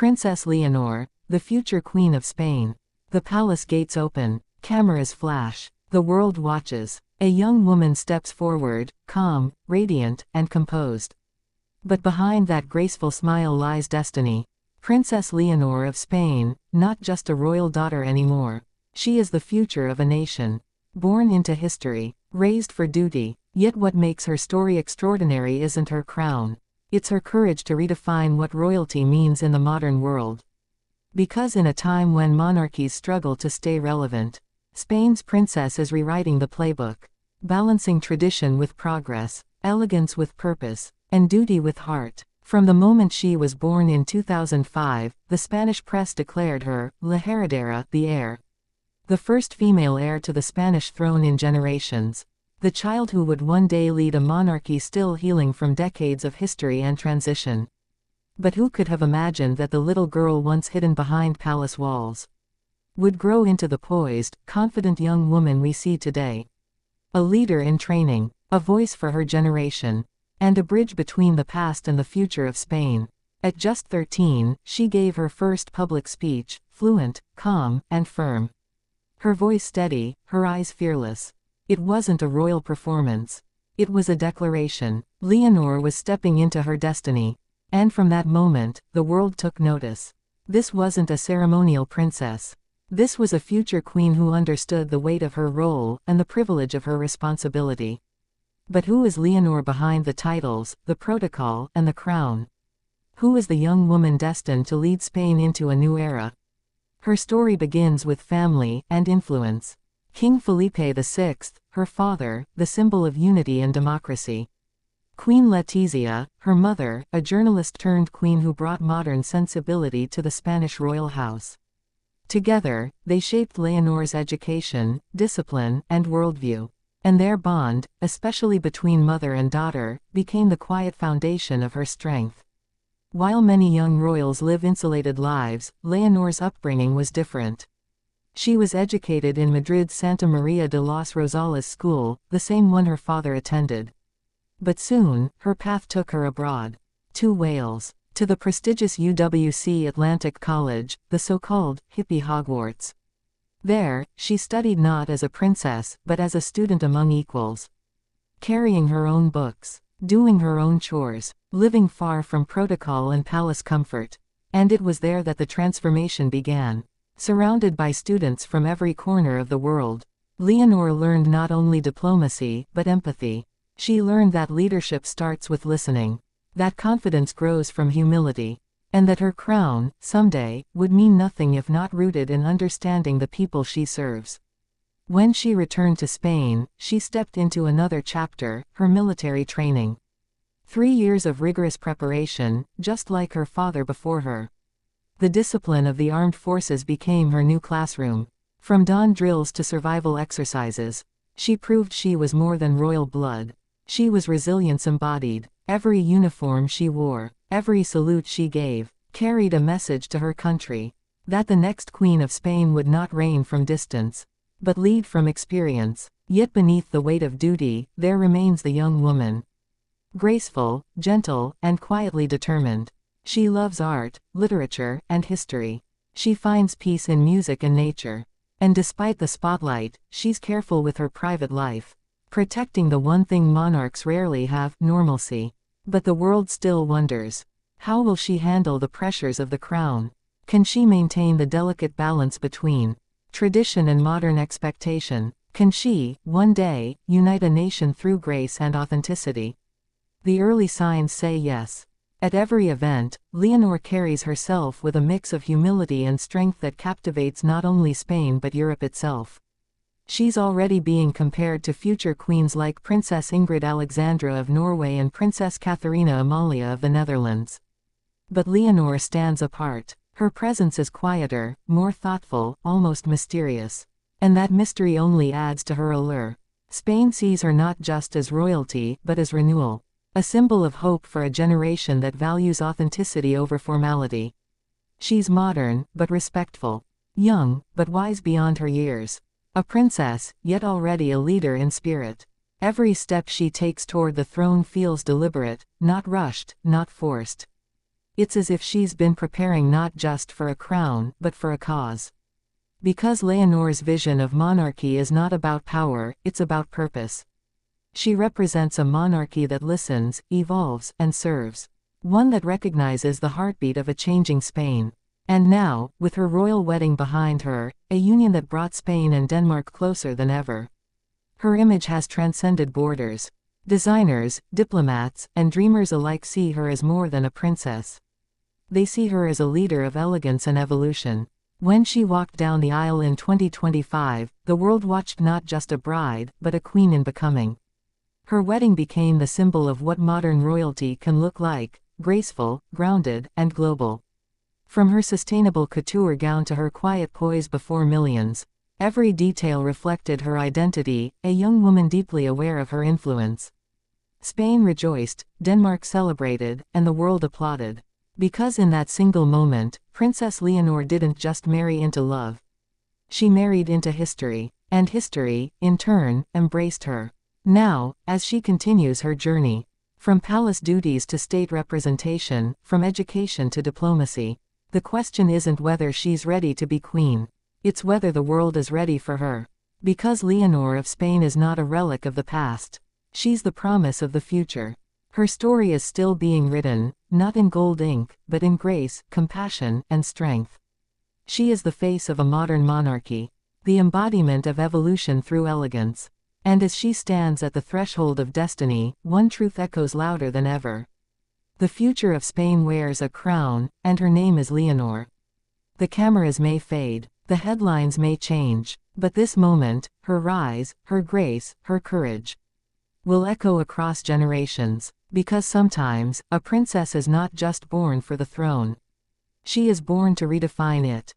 Princess Leonor, the future Queen of Spain. The palace gates open, cameras flash, the world watches. A young woman steps forward, calm, radiant, and composed. But behind that graceful smile lies destiny. Princess Leonor of Spain, not just a royal daughter anymore. She is the future of a nation. Born into history, raised for duty. Yet what makes her story extraordinary isn't her crown. It's her courage to redefine what royalty means in the modern world. Because in a time when monarchies struggle to stay relevant, Spain's princess is rewriting the playbook, balancing tradition with progress, elegance with purpose, and duty with heart. From the moment she was born in 2005, the Spanish press declared her, La Heredera, the heir. The first female heir to the Spanish throne in generations. The child who would one day lead a monarchy still healing from decades of history and transition. But who could have imagined that the little girl once hidden behind palace walls would grow into the poised, confident young woman we see today? A leader in training, a voice for her generation, and a bridge between the past and the future of Spain. At just 13, she gave her first public speech, fluent, calm, and firm. Her voice steady, her eyes fearless. It wasn't a royal performance. It was a declaration. Leonor was stepping into her destiny. And from that moment, the world took notice. This wasn't a ceremonial princess. This was a future queen who understood the weight of her role and the privilege of her responsibility. But who is Leonor behind the titles, the protocol, and the crown? Who is the young woman destined to lead Spain into a new era? Her story begins with family and influence. King Felipe VI, her father, the symbol of unity and democracy. Queen Letizia, her mother, a journalist turned queen who brought modern sensibility to the Spanish royal house. Together, they shaped Leonor's education, discipline, and worldview. And their bond, especially between mother and daughter, became the quiet foundation of her strength. While many young royals live insulated lives, Leonor's upbringing was different. She was educated in Madrid's Santa Maria de los Rosales school, the same one her father attended. But soon, her path took her abroad. To Wales, to the prestigious UWC Atlantic College, the so-called hippie Hogwarts. There, she studied not as a princess, but as a student among equals. Carrying her own books, doing her own chores, living far from protocol and palace comfort. And it was there that the transformation began. Surrounded by students from every corner of the world, Leonor learned not only diplomacy, but empathy. She learned that leadership starts with listening, that confidence grows from humility, and that her crown, someday, would mean nothing if not rooted in understanding the people she serves. When she returned to Spain, she stepped into another chapter, her military training. 3 years of rigorous preparation, just like her father before her. The discipline of the armed forces became her new classroom. From dawn drills to survival exercises, she proved she was more than royal blood. She was resilience embodied. Every uniform she wore, every salute she gave, carried a message to her country. That the next Queen of Spain would not reign from distance, but lead from experience. Yet beneath the weight of duty, there remains the young woman. Graceful, gentle, and quietly determined. She loves art, literature, and history. She finds peace in music and nature. And despite the spotlight, she's careful with her private life, protecting the one thing monarchs rarely have, normalcy. But the world still wonders. How will she handle the pressures of the crown? Can she maintain the delicate balance between tradition and modern expectation? Can she, one day, unite a nation through grace and authenticity? The early signs say yes. At every event, Leonor carries herself with a mix of humility and strength that captivates not only Spain but Europe itself. She's already being compared to future queens like Princess Ingrid Alexandra of Norway and Princess Katharina Amalia of the Netherlands. But Leonor stands apart. Her presence is quieter, more thoughtful, almost mysterious. And that mystery only adds to her allure. Spain sees her not just as royalty, but as renewal. A symbol of hope for a generation that values authenticity over formality. She's modern, but respectful. Young, but wise beyond her years. A princess, yet already a leader in spirit. Every step she takes toward the throne feels deliberate, not rushed, not forced. It's as if she's been preparing not just for a crown, but for a cause. Because Leonor's vision of monarchy is not about power, it's about purpose. She represents a monarchy that listens, evolves, and serves. One that recognizes the heartbeat of a changing Spain. And now, with her royal wedding behind her, a union that brought Spain and Denmark closer than ever. Her image has transcended borders. Designers, diplomats, and dreamers alike see her as more than a princess. They see her as a leader of elegance and evolution. When she walked down the aisle in 2025, the world watched not just a bride, but a queen in becoming. Her wedding became the symbol of what modern royalty can look like: graceful, grounded, and global. From her sustainable couture gown to her quiet poise before millions, every detail reflected her identity, a young woman deeply aware of her influence. Spain rejoiced, Denmark celebrated, and the world applauded. Because in that single moment, Princess Leonor didn't just marry into love. She married into history, and history, in turn, embraced her. Now, as she continues her journey, from palace duties to state representation, from education to diplomacy, the question isn't whether she's ready to be queen. It's whether the world is ready for her. Because Leonor of Spain is not a relic of the past. She's the promise of the future. Her story is still being written, not in gold ink, but in grace, compassion, and strength. She is the face of a modern monarchy, the embodiment of evolution through elegance. And as she stands at the threshold of destiny, one truth echoes louder than ever. The future of Spain wears a crown, and her name is Leonor. The cameras may fade, the headlines may change, but this moment, her rise, her grace, her courage, will echo across generations. Because sometimes, a princess is not just born for the throne. She is born to redefine it.